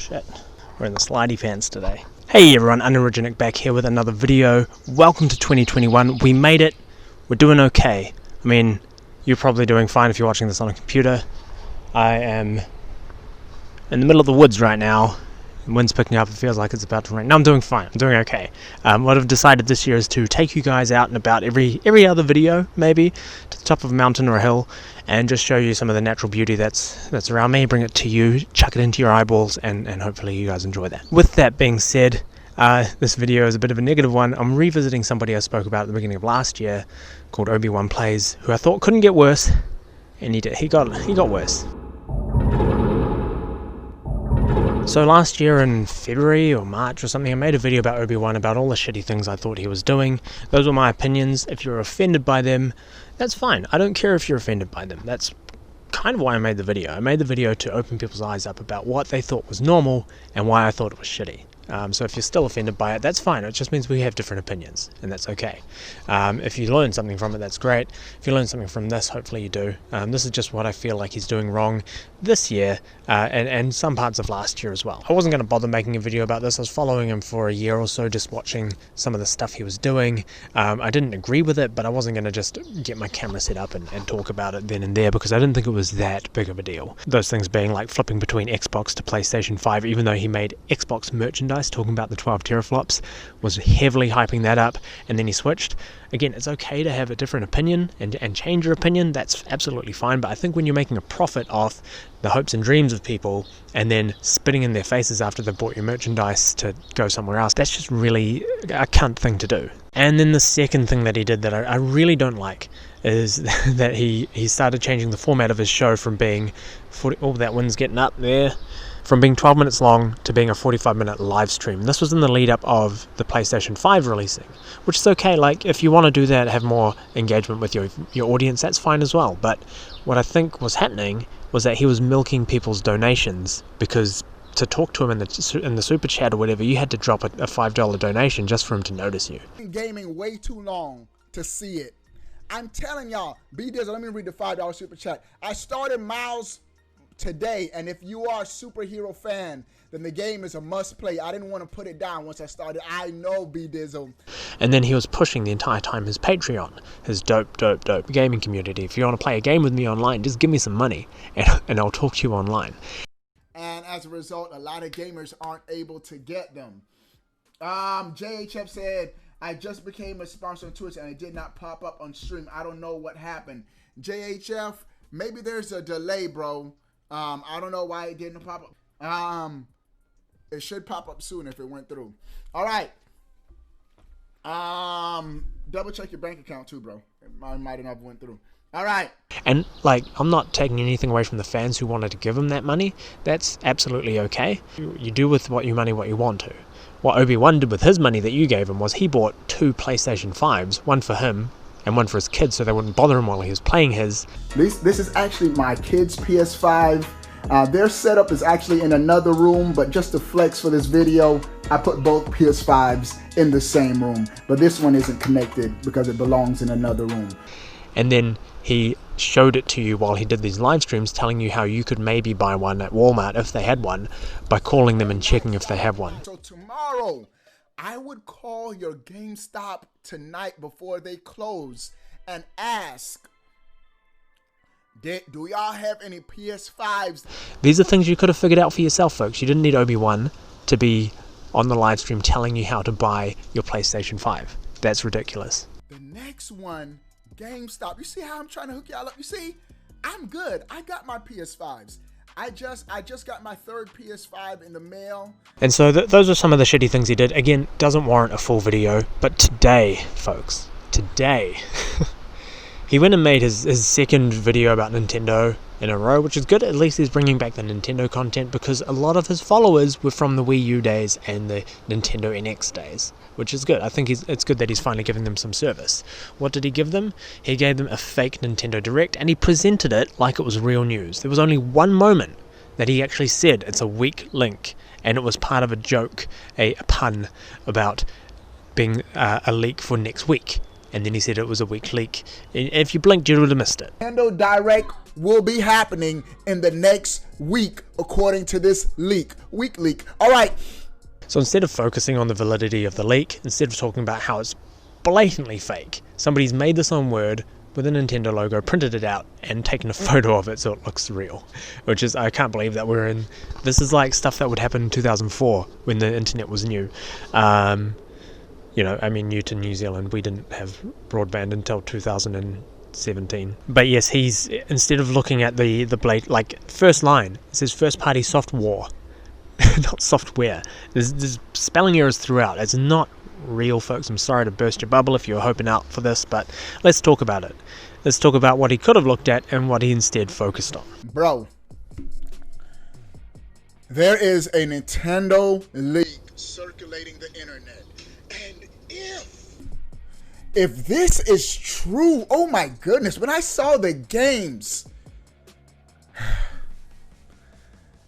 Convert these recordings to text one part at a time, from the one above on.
Shit, we're in the slidey pants today. Hey everyone, Unoriginic back here with another video. Welcome to 2021. We made it. We're doing okay. I mean, you're probably doing fine if you're watching this on a computer. I am in the middle of the woods right now. The wind's picking up, it feels like it's about to rain. No, I'm doing fine, I'm doing okay. What I've decided this year is to take you guys out and about every other video, maybe, to the top of a mountain or a hill, and just show you some of the natural beauty that's around me, bring it to you, chuck it into your eyeballs, and hopefully you guys enjoy that. With that being said, this video is a bit of a negative one. I'm revisiting somebody I spoke about at the beginning of last year, called Obe1 Plays, who I thought couldn't get worse, and he did. He got worse. So last year in February or March or something, I made a video about Obe1 about all the shitty things I thought he was doing. Those were my opinions. If you're offended by them, that's fine. I don't care if you're offended by them. That's kind of why I made the video. I made the video to open people's eyes up about what they thought was normal and why I thought it was shitty. So if you're still offended by it, that's fine. It just means we have different opinions, and that's okay. If you learn something from it, that's great. If you learn something from this, hopefully you do. This is just what I feel like he's doing wrong this year, and some parts of last year as well. I wasn't going to bother making a video about this. I was following him for a year or so, just watching some of the stuff he was doing. I didn't agree with it, but I wasn't going to just get my camera set up and talk about it then and there, because I didn't think it was that big of a deal. Those things being like flipping between Xbox to PlayStation 5, even though he made Xbox merchandise, talking about the 12 teraflops, was heavily hyping that up, and then he switched. Again, it's okay to have a different opinion and change your opinion. That's absolutely fine, but I think when you're making a profit off the hopes and dreams of people and then spitting in their faces after they've bought your merchandise to go somewhere else, that's just really a cunt thing to do. And then the second thing that he did that I really don't like is that he started changing the format of his show from being 40, oh, that wind's getting up there, from being 12 minutes long to being a 45-minute live stream. This was in the lead up of the PlayStation 5 releasing, which is okay. Like, if you want to do that, have more engagement with your audience, that's fine as well. But what I think was happening was that he was milking people's donations, because to talk to him in the super chat or whatever, you had to drop a $5 donation just for him to notice you. Gaming way too long to see it. I'm telling y'all, B-Dizzle, let me read the $5 super chat. I started Miles today, and if you are a superhero fan, then the game is a must play. I didn't want to put it down once I started. I know, B-Dizzle. And then he was pushing the entire time his Patreon, his dope gaming community. If you want to play a game with me online, just give me some money and I'll talk to you online. And as a result, a lot of gamers aren't able to get them. JHF said, I just became a sponsor on Twitch and it did not pop up on stream. I don't know what happened. JHF, maybe there's a delay, bro. I don't know why it didn't pop up. It should pop up soon if it went through. All right. Double check your bank account too, bro. It might have went through. All right. And like, I'm not taking anything away from the fans who wanted to give him that money. That's absolutely okay. You do with your money what you want to. What Obe1 did with his money that you gave him was he bought 2 PlayStation 5s, one for him and one for his kids, so they wouldn't bother him while he was playing his. This is actually my kid's PS5. Their setup is actually in another room, but just to flex for this video, I put both PS5s in the same room. But this one isn't connected because it belongs in another room. And then he showed it to you while he did these live streams, telling you how you could maybe buy one at Walmart if they had one, by calling them and checking if they have one. So tomorrow, I would call your GameStop tonight before they close and ask, do y'all have any PS5s? These are things you could have figured out for yourself, folks. You didn't need Obe1 to be on the live stream telling you how to buy your PlayStation 5. That's ridiculous. The next one, GameStop. You see how I'm trying to hook y'all up? You see, I'm good. I got my PS5s. I just got my 3rd PS5 in the mail. And so those are some of the shitty things he did. Again, doesn't warrant a full video. But today, folks, today, he went and made his second video about Nintendo in a row, which is good. At least he's bringing back the Nintendo content, because a lot of his followers were from the Wii U days and the Nintendo NX days, which is good. I think it's good that he's finally giving them some service. What did he give them? He gave them a fake Nintendo Direct, and he presented it like it was real news. There was only one moment that he actually said it's a weak link, and it was part of a joke, a pun about being a leak for next week. And then he said it was a weak leak. If you blinked, you would have missed it. Nintendo Direct will be happening in the next week, according to this leak. All right. So instead of focusing on the validity of the leak, instead of talking about how it's blatantly fake, somebody's made this on Word with a Nintendo logo, printed it out, and taken a photo of it so it looks real. Which is, I can't believe that we're in... This is like stuff that would happen in 2004 when the internet was new. You know, I mean, new to New Zealand. We didn't have broadband until 2017. But yes, he's, instead of looking at the first line, it says first party software. Not software. There's spelling errors throughout. It's not real, folks. I'm sorry to burst your bubble if you were hoping out for this, but let's talk about it. Let's talk about what he could have looked at and what he instead focused on. Bro, there is a Nintendo leak circulating the internet. And if this is true, oh my goodness, when I saw the games,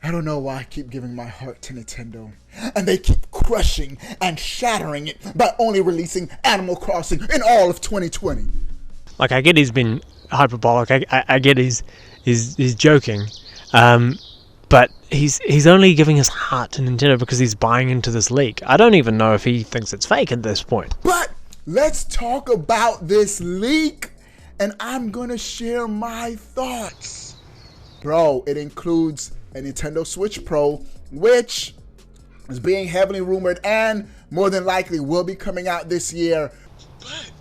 I don't know why I keep giving my heart to Nintendo. And they keep crushing and shattering it by only releasing Animal Crossing in all of 2020. Like, I get he's been hyperbolic. I get he's joking. But he's only giving his heart to Nintendo because he's buying into this leak. I don't even know if he thinks it's fake at this point. But let's talk about this leak. And I'm going to share my thoughts. Bro, it includes a Nintendo Switch Pro, which is being heavily rumored and more than likely will be coming out this year. But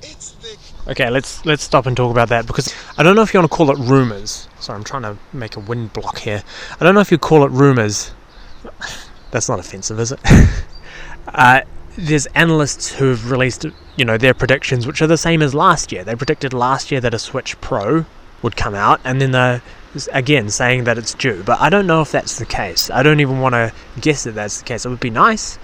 it's the... Okay, let's stop and talk about that, because I don't know if you want to call it rumors. Sorry, I'm trying to make a wind block here. I don't know if you call it rumors. That's not offensive, is it? There's analysts who have released, you know, their predictions, which are the same as last year. They predicted last year that a Switch Pro would come out, and then they're again saying that it's due. But I don't know if that's the case. I don't even want to guess that that's the case. It would be nice.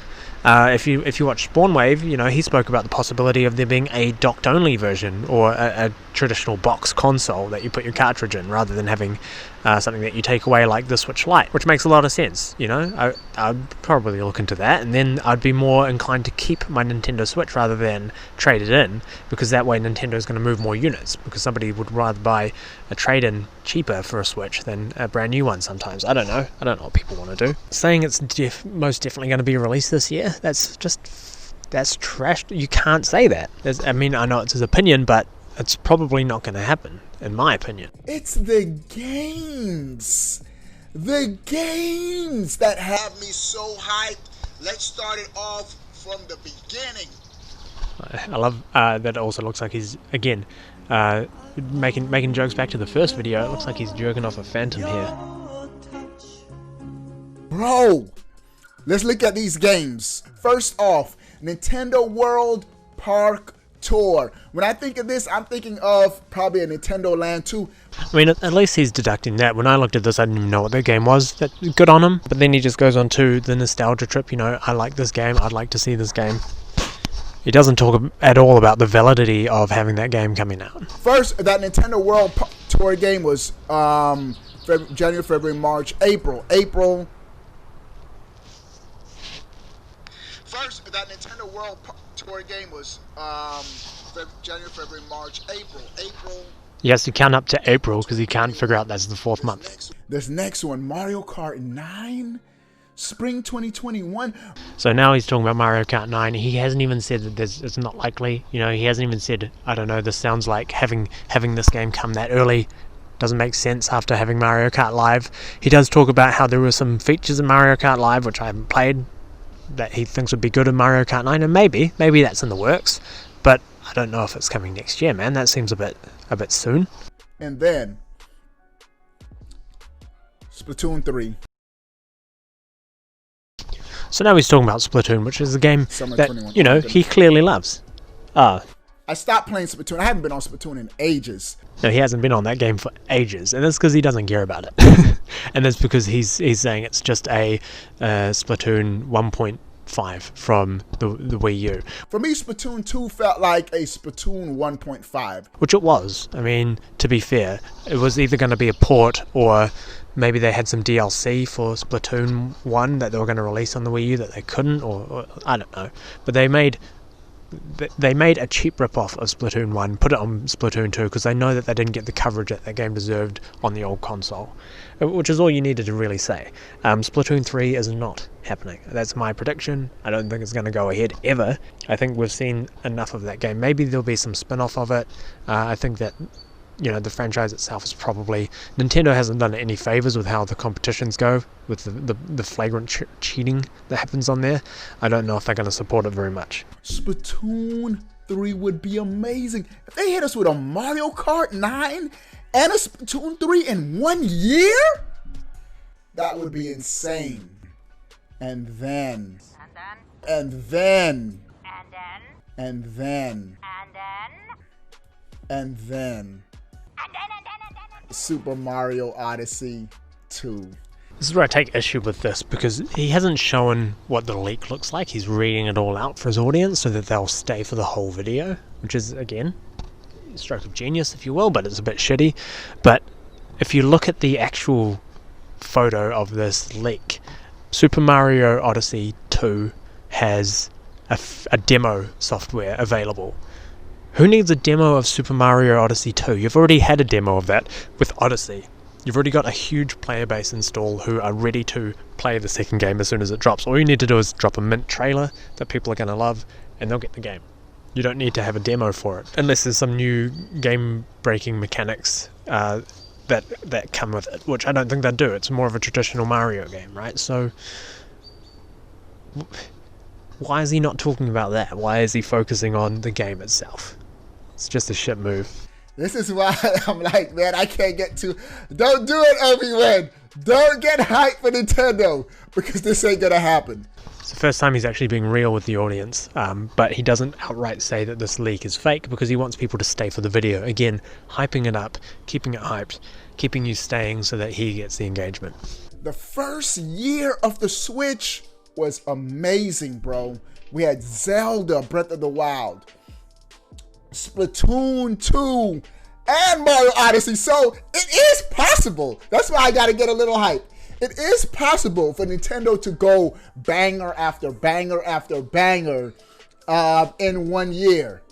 If you watch Spawnwave, you know, he spoke about the possibility of there being a docked only version, or a traditional box console that you put your cartridge in, rather than having something that you take away like the Switch Lite, which makes a lot of sense. You know, I'd probably look into that, and then I'd be more inclined to keep my Nintendo Switch rather than trade it in, because that way Nintendo's going to move more units, because somebody would rather buy a trade-in cheaper for a Switch than a brand new one sometimes. I don't know what people want to do. Saying it's most definitely going to be released this year, that's trash. You can't say that. I mean, I know it's his opinion, but it's probably not going to happen, in my opinion. It's the games that have me so hyped. Let's start it off from the beginning. I love that it also looks like he's, again, making jokes back to the first video. It looks like he's jerking off a phantom here. Bro, let's look at these games. First off, Nintendo World Park Tour. When I think of this, I'm thinking of probably a Nintendo Land 2. I mean, at least he's deducting that. When I looked at this, I didn't even know what that game was. That good on him. But then he just goes on to the nostalgia trip. You know, I like this game. I'd like to see this game. He doesn't talk at all about the validity of having that game coming out. First, that Nintendo World Tour game was January, February, March, April. First, that Nintendo World Tour game was January, February, March, April. He has to count up to April because he can't figure out that's the fourth month. This next one, Mario Kart 9, Spring 2021. So now he's talking about Mario Kart 9. He hasn't even said that it's not likely. You know, he hasn't even said, I don't know, this sounds like having this game come that early doesn't make sense after having Mario Kart Live. He does talk about how there were some features in Mario Kart Live, which I haven't played, that he thinks would be good in Mario Kart 9, and maybe that's in the works, but I don't know if it's coming next year, man. That seems a bit soon. And then Splatoon 3. So now he's talking about Splatoon, which is a game that, you know, he clearly loves. I stopped playing Splatoon. I haven't been on Splatoon in ages. No, he hasn't been on that game for ages, and that's because he doesn't care about it. And that's because he's saying it's just a Splatoon 1.5 from the Wii U. For me, Splatoon 2 felt like a Splatoon 1.5. Which it was. I mean, to be fair, it was either going to be a port, or maybe they had some DLC for Splatoon 1 that they were going to release on the Wii U that they couldn't, or I don't know. But they made they made a cheap ripoff of Splatoon 1, put it on Splatoon 2, because they know that they didn't get the coverage that that game deserved on the old console, which is all you needed to really say. Splatoon 3 is not happening. That's my prediction. I don't think it's going to go ahead ever. I think we've seen enough of that game. Maybe there'll be some spin-off of it. I think that, you know, the franchise itself is probably... Nintendo hasn't done it any favours with how the competitions go, with the flagrant cheating that happens on there. I don't know if they're going to support it very much. Splatoon 3 would be amazing. If they hit us with a Mario Kart 9 and a Splatoon 3 in 1 year, that would be insane. And then... Super Mario Odyssey 2. This is where I take issue with this, because he hasn't shown what the leak looks like. He's reading it all out for his audience so that they'll stay for the whole video, which is, again, a stroke of genius, if you will, but it's a bit shitty. But if you look at the actual photo of this leak, Super Mario Odyssey 2 has a demo software available. Who needs a demo of Super Mario Odyssey 2? You've already had a demo of that with Odyssey. You've already got a huge player base installed who are ready to play the second game as soon as it drops. All you need to do is drop a mint trailer that people are going to love, and they'll get the game. You don't need to have a demo for it, unless there's some new game-breaking mechanics that come with it, which I don't think they do. It's more of a traditional Mario game, right? So why is he not talking about that? Why is he focusing on the game itself? It's just a shit move. This is why I'm like, man, I can't get too... Don't do it, Obe1. Don't get hyped for Nintendo, because this ain't gonna happen. It's the first time he's actually being real with the audience, but he doesn't outright say that this leak is fake, because he wants people to stay for the video. Again, hyping it up, keeping it hyped, keeping you staying so that he gets the engagement. The first year of the Switch was amazing, bro. We had Zelda Breath of the Wild, Splatoon 2, and Mario Odyssey. So it is possible. That's why I gotta get a little hype. It is possible for Nintendo to go banger after banger after banger in 1 year.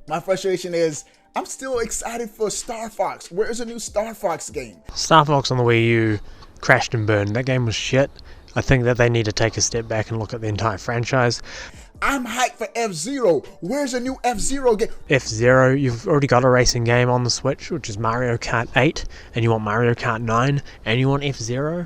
My frustration is I'm still excited for Star Fox. Where's a new Star Fox game? Star Fox on the Wii U crashed and burned. That game was shit. I think that they need to take a step back and look at the entire franchise. I'm hyped for F-Zero. Where's a new F-Zero game? F-Zero, you've already got a racing game on the Switch, which is Mario Kart 8, and you want Mario Kart 9, and you want F-Zero?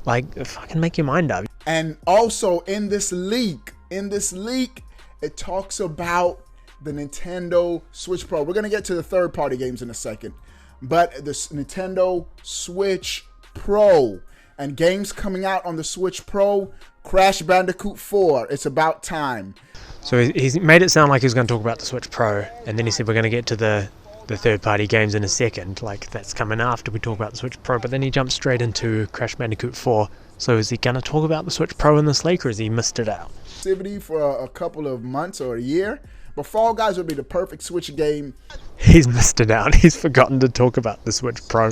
Like, fucking make your mind up. And also in this leak, it talks about the Nintendo Switch Pro. We're gonna get to the third-party games in a second, but this Nintendo Switch Pro and games coming out on the Switch Pro. Crash Bandicoot 4, it's about time. So he's made it sound like he was going to talk about the Switch Pro, and then he said we're going to get to the third-party games in a second. Like, that's coming after we talk about the Switch Pro, but then he jumped straight into Crash Bandicoot 4. So is he going to talk about the Switch Pro in this leak, or has he missed it out? Activity for a couple of months or a year, but Fall Guys would be the perfect Switch game. He's missed it out. He's forgotten to talk about the Switch Pro,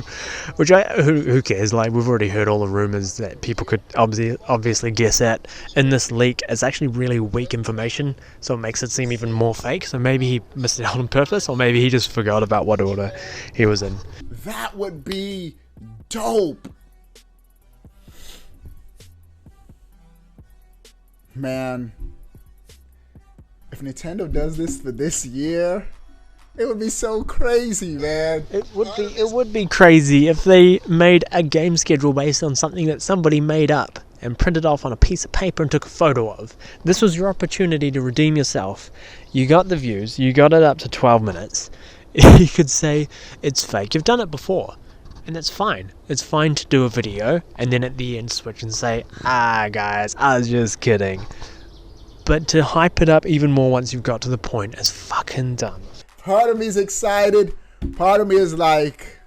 which who cares? Like, we've already heard all the rumors that people could obviously guess at. In this leak, it's actually really weak information, so it makes it seem even more fake. So maybe he missed it out on purpose, or maybe he just forgot about what order he was in. That would be dope. Man, if Nintendo does this for this year, it would be so crazy, man. It would be crazy if they made a game schedule based on something that somebody made up and printed off on a piece of paper and took a photo of. This was your opportunity to redeem yourself. You got the views, you got it up to 12 minutes. You could say it's fake. You've done it before, and that's fine. It's fine to do a video and then at the end switch and say, guys, I was just kidding. But to hype it up even more once you've got to the point is fucking dumb. Part of me is excited. Part of me is like,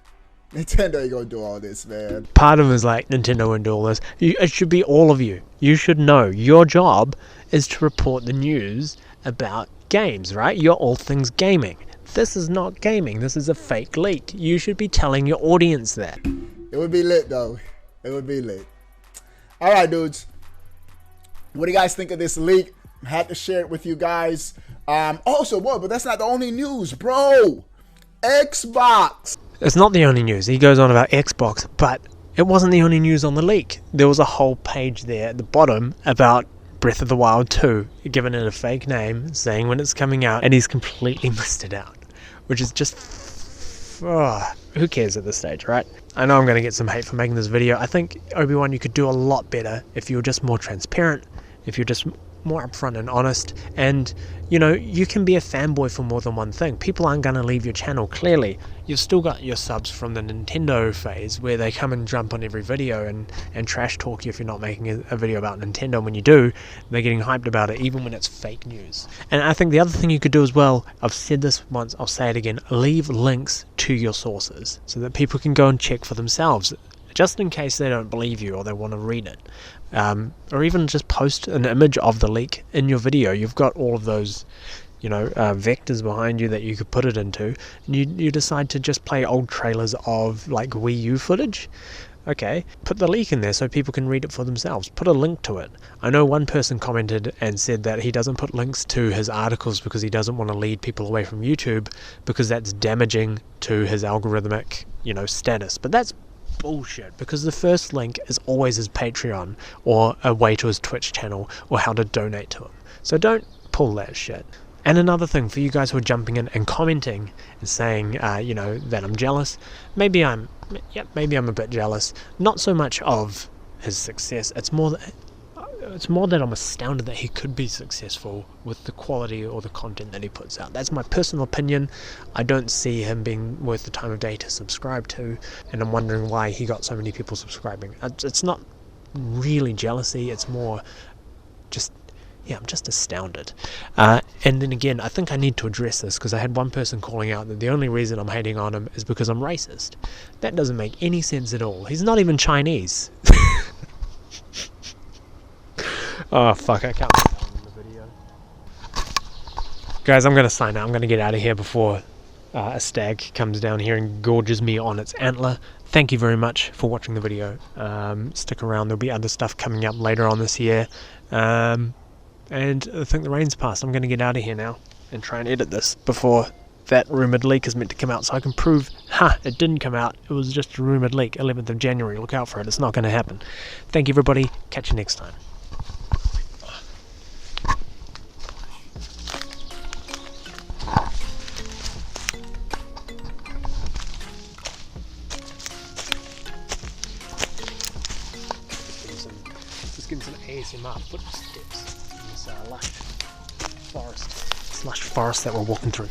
Nintendo ain't gonna do all this, man. Part of me is like, Nintendo won't do all this. It should be all of you. You should know. Your job is to report the news about games, right? You're all things gaming. This is not gaming. This is a fake leak. You should be telling your audience that. It would be lit, though. It would be lit. All right, dudes. What do you guys think of this leak? Had to share it with you guys. Also, what? But that's not the only news, bro. Xbox. It's not the only news. He goes on about Xbox, but it wasn't the only news on the leak. There was a whole page there at the bottom about Breath of the Wild 2, giving it a fake name, saying when it's coming out, and he's completely missed it out, which is just... who cares at this stage, right? I know I'm going to get some hate for making this video. I think, Obi1, you could do a lot better if you were just more transparent, if you're just more upfront and honest, and, you know, you can be a fanboy for more than one thing. People aren't going to leave your channel, clearly. You've still got your subs from the Nintendo phase, where they come and jump on every video and trash talk you if you're not making a video about Nintendo. When you do, they're getting hyped about it, even when it's fake news. And I think the other thing you could do as well, I've said this once, I'll say it again, leave links to your sources, so that people can go and check for themselves, just in case they don't believe you or they want to read it. Or even just post an image of the leak in your video. You've got all of those, you know, vectors behind you that you could put it into, and you decide to just play old trailers of like Wii U footage. Okay, put the leak in there so people can read it for themselves. Put a link to it. I know one person commented and said that he doesn't put links to his articles because he doesn't want to lead people away from YouTube, because that's damaging to his algorithmic, you know, status. But that's bullshit, because the first link is always his Patreon or a way to his Twitch channel or how to donate to him. So don't pull that shit. And another thing for you guys who are jumping in and commenting and saying, you know, that I'm jealous. Maybe I'm a bit jealous. Not so much of his success. It's more that I'm astounded that he could be successful with the quality or the content that he puts out. That's my personal opinion. I don't see him being worth the time of day to subscribe to, and I'm wondering why he got so many people subscribing. It's not really jealousy. It's more just... yeah, I'm just astounded. And then again, I think I need to address this, because I had one person calling out that the only reason I'm hating on him is because I'm racist. That doesn't make any sense at all. He's not even Chinese. Oh, fuck, I can't put that in the video. Guys, I'm going to sign out. I'm going to get out of here before a stag comes down here and gorges me on its antler. Thank you very much for watching the video. Stick around. There'll be other stuff coming up later on this year. And I think the rain's passed. I'm going to get out of here now and try and edit this before that rumoured leak is meant to come out, so I can prove, it didn't come out. It was just a rumoured leak. 11th of January. Look out for it. It's not going to happen. Thank you, everybody. Catch you next time. Just getting some ASMR footsteps in this lush forest that we're walking through.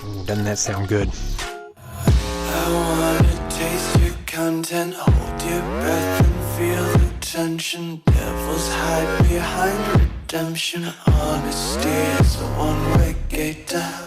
Ooh, doesn't that sound good? I wanna taste your content, hold your breath and feel the tension. Devils hide behind redemption. Honesty is a one-way gate down.